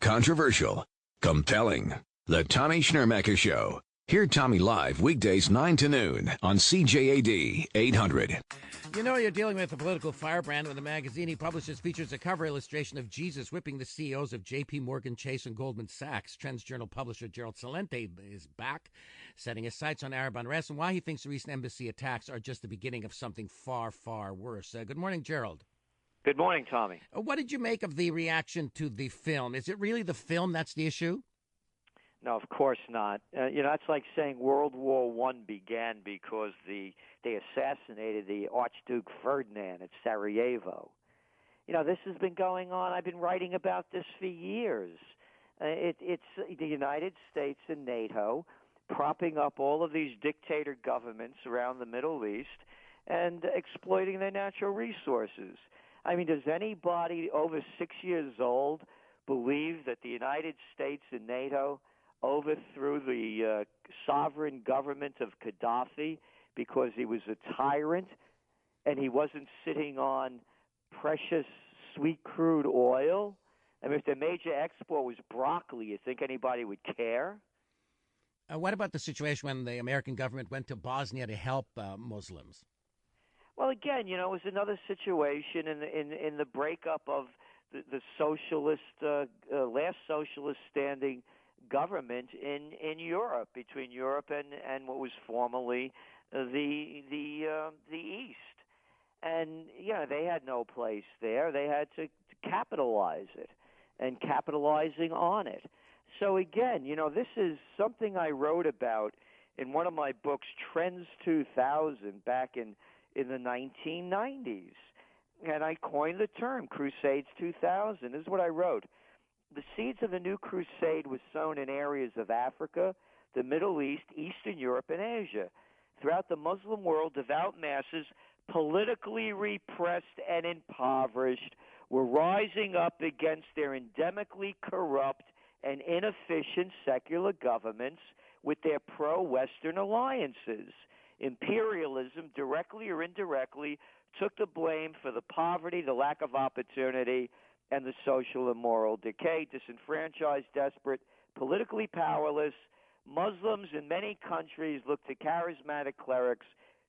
Controversial. Compelling. The Tommy Schnurmacher Show. Hear Tommy live weekdays 9 to noon on CJAD 800. You know you're dealing with a political firebrand when the magazine he publishes features a cover illustration of Jesus whipping the CEOs of J.P. Morgan Chase and Goldman Sachs. TrendsJournal publisher Gerald Celente is back, setting his sights on Arab unrest and why he thinks the recent embassy attacks are just the beginning of something far, far worse. Good morning, Gerald. Good morning, Tommy. What did you make of the reaction to the film? Is it really the film that's the issue? No, of course not. That's like saying World War I began because they assassinated the Archduke Ferdinand at Sarajevo. This has been going on. I've been writing about this for years. It's the United States and NATO propping up all of these dictator governments around the Middle East and exploiting their natural resources. I mean, does anybody over 6 years old believe that the United States and NATO overthrew the sovereign government of Gaddafi because he was a tyrant and he wasn't sitting on precious sweet crude oil? I mean, if their major export was broccoli, you think anybody would care? What about the situation when the American government went to Bosnia to help Muslims? Well, again, it was another situation in the breakup of the socialist, last socialist standing government in Europe, between Europe and what was formerly the East. And, they had no place there. They had to capitalize it and capitalizing on it. So, again, this is something I wrote about in one of my books, Trends 2000, back in the 1990s. And I coined the term Crusades 2000. This is what I wrote. The seeds of the new crusade was sown in areas of Africa, the Middle East, Eastern Europe, and Asia. Throughout the Muslim world, devout masses, politically repressed and impoverished, were rising up against their endemically corrupt and inefficient secular governments with their pro-Western alliances. Imperialism, directly or indirectly, took the blame for the poverty, the lack of opportunity, and the social and moral decay. Disenfranchised, desperate, politically powerless, Muslims in many countries look to charismatic clerics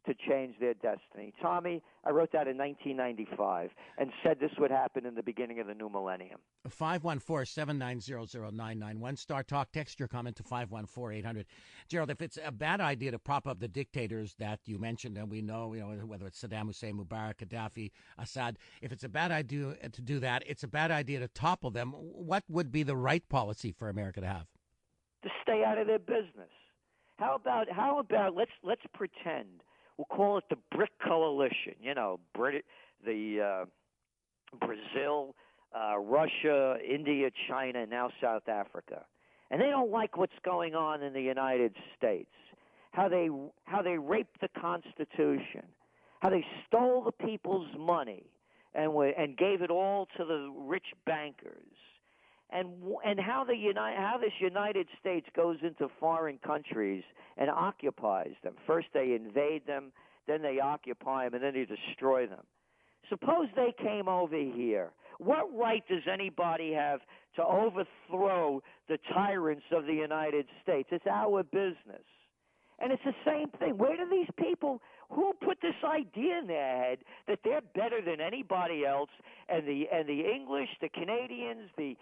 to change their destiny. Tommy, I wrote that in 1995 and said this would happen in the beginning of the new millennium. 514-790-0991. Star Talk. Text your comment to 514-800. Gerald, if it's a bad idea to prop up the dictators that you mentioned, and we know, whether it's Saddam Hussein, Mubarak, Gaddafi, Assad, if it's a bad idea to do that, it's a bad idea to topple them. What would be the right policy for America to have? To stay out of their business. How about let's pretend. We'll call it the BRIC coalition, Brazil, Russia, India, China, and now South Africa. And they don't like what's going on in the United States, how they raped the Constitution, how they stole the people's money and gave it all to the rich bankers. And how this United States goes into foreign countries and occupies them. First they invade them, then they occupy them, and then they destroy them. Suppose they came over here. What right does anybody have to overthrow the tyrants of the United States? It's our business. And it's the same thing. Where do these people, who put this idea in their head that they're better than anybody else, and the English, the Canadians, the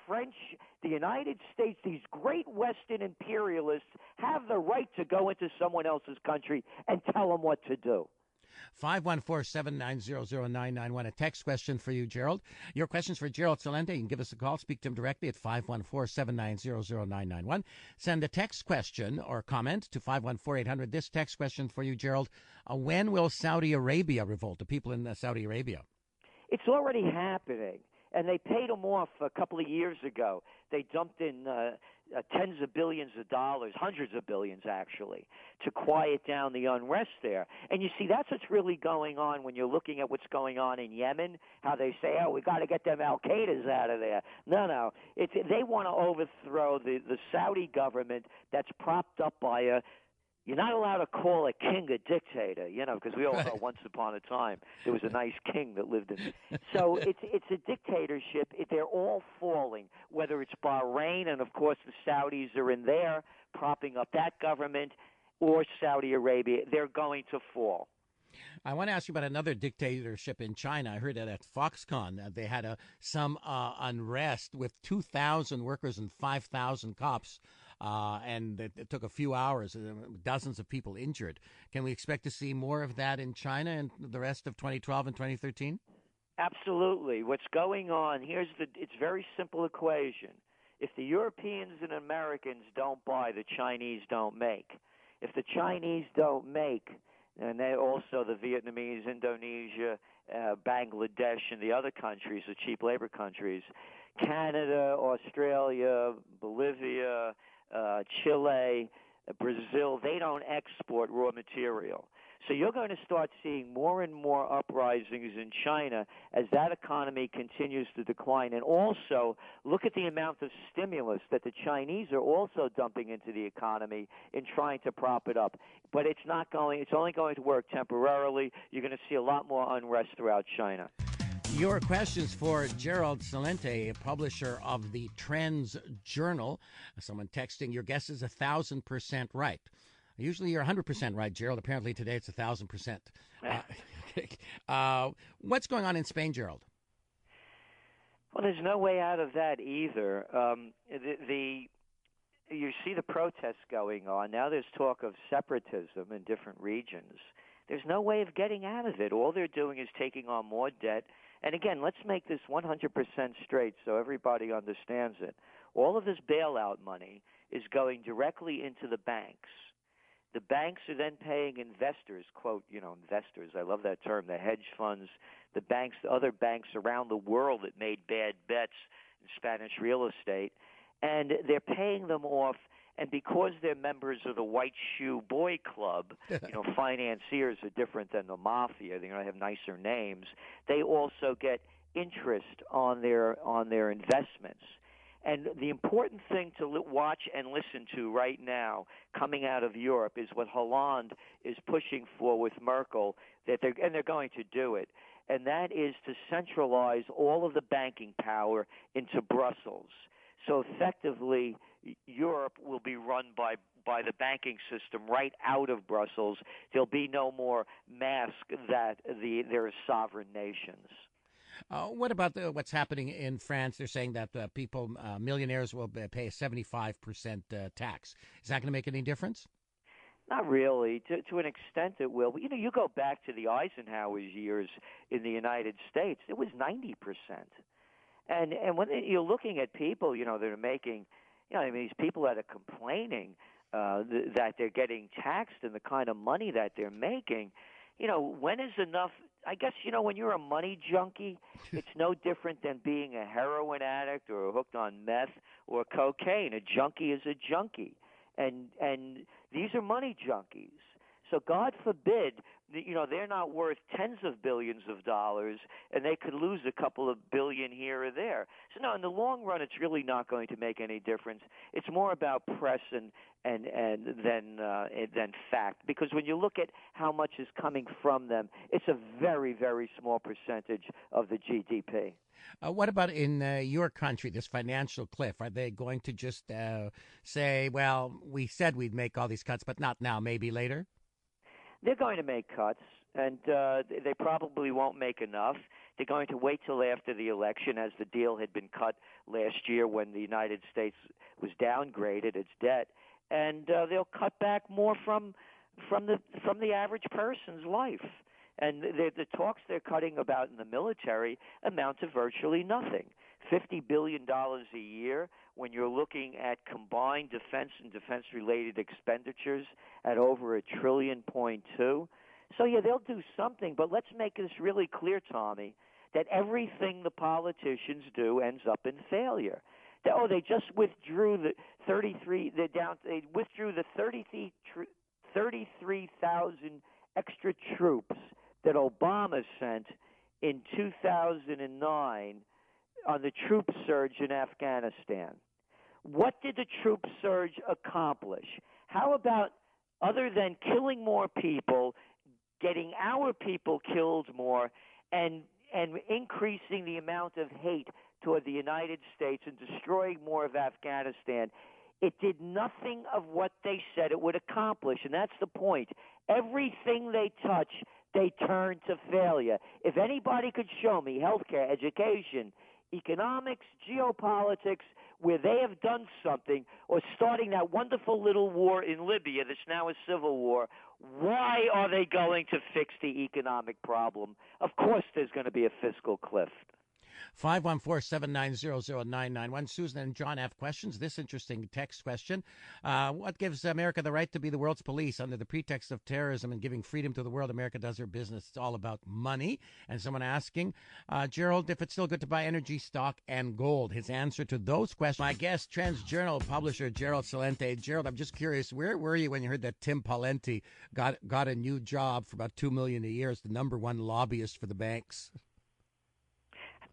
French, the United States, these great Western imperialists have the right to go into someone else's country and tell them what to do? 514-790-0991. A text question for you, Gerald. Your questions for Gerald Celente. You can give us a call. Speak to him directly at 514-790-0991. Send a text question or comment to 514-800. This text question for you, Gerald. When will Saudi Arabia revolt? The people in Saudi Arabia. It's already happening. And they paid them off a couple of years ago. They dumped in tens of billions of dollars, hundreds of billions actually, to quiet down the unrest there. And you see, that's what's really going on when you're looking at what's going on in Yemen, how they say, we got to get them Al-Qaedas out of there. No. They want to overthrow the Saudi government that's propped up by a You're not allowed to call a king a dictator, because we all know once upon a time there was a nice king that lived in. So it's a dictatorship. They're all falling, whether it's Bahrain, and of course the Saudis are in there propping up that government, or Saudi Arabia. They're going to fall. I want to ask you about another dictatorship in China. I heard that at Foxconn they had some unrest with 2,000 workers and 5,000 cops, and it took a few hours, dozens of people injured. Can we expect to see more of that in China in the rest of 2012 and 2013? Absolutely. What's going on, it's a very simple equation. If the Europeans and Americans don't buy, the Chinese don't make. If the Chinese don't make, and they also the Vietnamese, Indonesia, Bangladesh, and the other countries, the cheap labor countries, Canada, Australia, Bolivia, Chile, Brazil, they don't export raw material. So you're going to start seeing more and more uprisings in China as that economy continues to decline. And also, look at the amount of stimulus that the Chinese are also dumping into the economy in trying to prop it up. But it's only going to work temporarily. You're going to see a lot more unrest throughout China. Your questions for Gerald Celente, publisher of the TrendsJournal. Someone texting, your guess is 1,000% right. Usually you're 100% right, Gerald. Apparently today it's 1,000%. What's going on in Spain, Gerald? Well, there's no way out of that either. You see the protests going on. Now there's talk of separatism in different regions. There's no way of getting out of it. All they're doing is taking on more debt. And again, let's make this 100% straight so everybody understands it. All of this bailout money is going directly into the banks. The banks are then paying investors, quote, investors, I love that term, the hedge funds, the banks, the other banks around the world that made bad bets in Spanish real estate, and they're paying them off. And because they're members of the White Shoe Boy Club, financiers are different than the mafia. They have nicer names. They also get interest on their investments. And the important thing to watch and listen to right now coming out of Europe is what Hollande is pushing for with Merkel, and they're going to do it, and that is to centralize all of the banking power into Brussels. So effectively, Europe will be run by the banking system right out of Brussels. There'll be no more mask that there are sovereign nations. What about what's happening in France? They're saying that millionaires will pay a 75% tax. Is that going to make any difference? Not really. To an extent it will. But, you go back to the Eisenhower's years in the United States, it was 90%. And when you're looking at people, that are making, these people that are complaining that they're getting taxed and the kind of money that they're making, when is enough? I guess, when you're a money junkie, it's no different than being a heroin addict or hooked on meth or cocaine. A junkie is a junkie. And these are money junkies. So God forbid, they're not worth tens of billions of dollars, and they could lose a couple of billion here or there. So no, in the long run, it's really not going to make any difference. It's more about press than fact, because when you look at how much is coming from them, it's a very, very small percentage of the GDP. What about in your country, this financial cliff? Are they going to just say, well, we said we'd make all these cuts, but not now, maybe later? They're going to make cuts, and they probably won't make enough. They're going to wait till after the election, as the deal had been cut last year when the United States was downgraded its debt, and they'll cut back more from the average person's life. And the talks they're cutting about in the military amount to virtually nothing. $50 billion a year when you're looking at combined defense and defense-related expenditures at over $1.2 trillion. So, yeah, they'll do something, but let's make this really clear, Tommy, that everything the politicians do ends up in failure. They just withdrew the 33,000 extra troops that Obama sent in 2009 on the troop surge in Afghanistan. What did the troop surge accomplish? How about other than killing more people, getting our people killed more, and increasing the amount of hate toward the United States and destroying more of Afghanistan. It did nothing of what they said it would accomplish, and that's the point. Everything they touch, they turn to failure. If anybody could show me healthcare, education, economics, geopolitics, where they have done something, or starting that wonderful little war in Libya that's now a civil war, why are they going to fix the economic problem? Of course there's going to be a fiscal cliff. 514-790-0991. Susan and John have questions. This interesting text question. What gives America the right to be the world's police? Under the pretext of terrorism and giving freedom to the world, America does her business. It's all about money. And someone asking, Gerald, if it's still good to buy energy, stock, and gold. His answer to those questions. My guest, TrendsJournal publisher Gerald Celente. Gerald, I'm just curious, where were you when you heard that Tim Pawlenty got a new job for about $2 million a year as the number one lobbyist for the banks?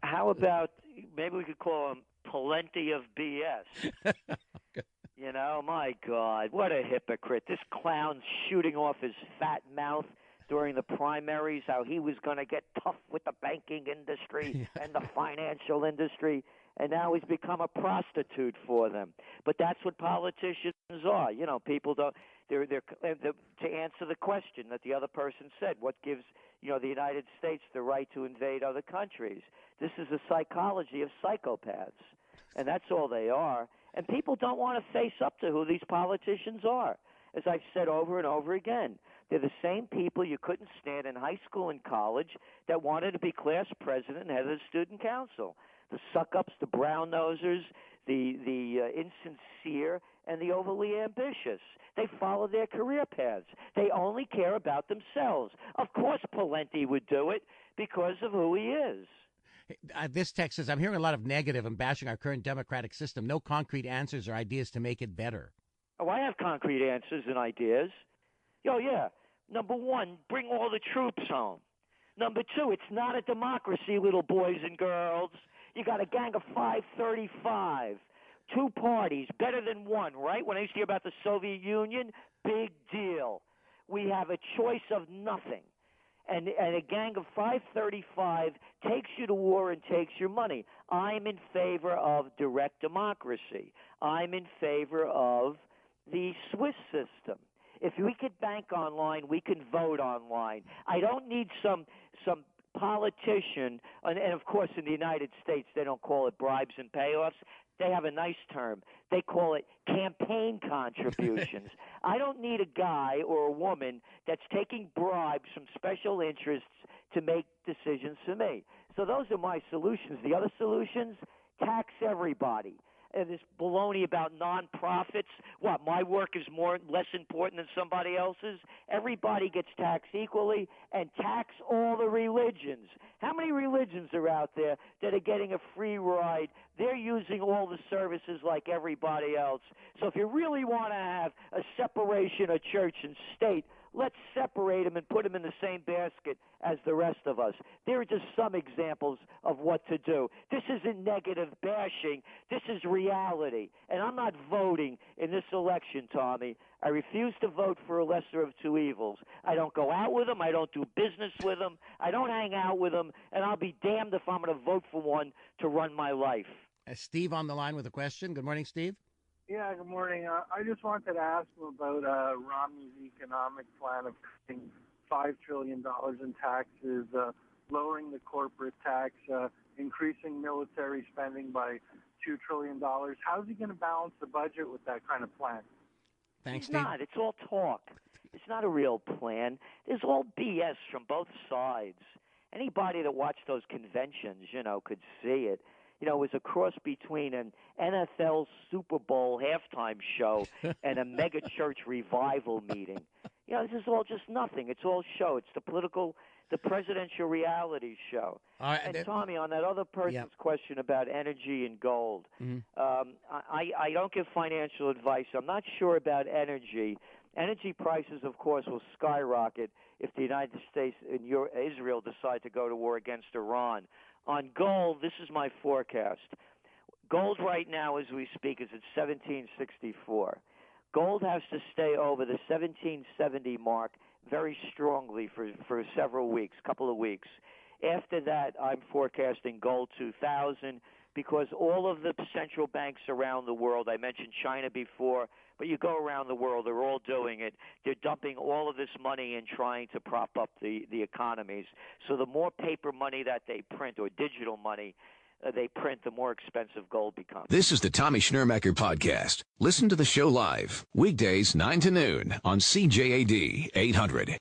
How about maybe we could call him Plenty of BS? Okay. You know, my God, what a hypocrite. This clown's shooting off his fat mouth during the primaries, how he was going to get tough with the banking industry and the financial industry, and now he's become a prostitute for them. But that's what politicians are. You know, people don't. They're to answer the question that the other person said, what gives the United States the right to invade other countries? This is a psychology of psychopaths, and that's all they are. And people don't want to face up to who these politicians are. As I've said over and over again, they're the same people you couldn't stand in high school and college that wanted to be class president and head of the student council. The suck-ups, the brown-nosers, the insincere, and the overly ambitious. They follow their career paths. They only care about themselves. Of course Pawlenty would do it because of who he is. This text says, I'm hearing a lot of negative and bashing our current democratic system. No concrete answers or ideas to make it better. Oh, I have concrete answers and ideas. Oh, yeah. Number one, bring all the troops home. Number two, it's not a democracy, little boys and girls. You got a gang of 535. Two parties, better than one, right? When I used to hear about the Soviet Union, big deal. We have a choice of nothing. And a gang of 535 takes you to war and takes your money. I'm in favor of direct democracy. I'm in favor of the Swiss system. If we could bank online, we can vote online. I don't need some politician, and of course in the United States they don't call it bribes and payoffs. They have a nice term. They call it campaign contributions. I don't need a guy or a woman that's taking bribes from special interests to make decisions for me. So those are my solutions. The other solutions, tax everybody. And this baloney about nonprofits, what, my work is less important than somebody else's? Everybody gets taxed equally, and tax all the religions. How many religions are out there that are getting a free ride? They're using all the services like everybody else. So if you really want to have a separation of church and state, let's separate them and put them in the same basket as the rest of us. There are just some examples of what to do. This isn't negative bashing. This is reality. And I'm not voting in this election, Tommy. I refuse to vote for a lesser of two evils. I don't go out with them. I don't do business with them. I don't hang out with them. And I'll be damned if I'm going to vote for one to run my life. Steve on the line with a question. Good morning, Steve. Yeah, good morning. I just wanted to ask him about Romney's economic plan of cutting $5 trillion in taxes, lowering the corporate tax, increasing military spending by $2 trillion. How's he going to balance the budget with that kind of plan? Thanks, He's Steve. not. It's all talk. It's not a real plan. There's all BS from both sides. Anybody that watched those conventions, could see it. It was a cross between an NFL Super Bowl halftime show and a mega church revival meeting. This is all just nothing. It's all show. It's the presidential reality show. And Tommy, on that other person's question about energy and gold, I don't give financial advice. I'm not sure about energy. Energy prices, of course, will skyrocket if the United States and Israel decide to go to war against Iran. On gold, this is my forecast. Gold right now, as we speak, is at $1,764. Gold has to stay over the 1770 mark very strongly for several weeks, couple of weeks. After that, I'm forecasting gold 2000 because all of the central banks around the world, I mentioned China before, but you go around the world, they're all doing it. They're dumping all of this money in trying to prop up the economies. So the more paper money that they print, or digital money, they print, the more expensive gold becomes. This is the Tommy Schnurmacher Podcast. Listen to the show live, weekdays 9 to noon on CJAD 800.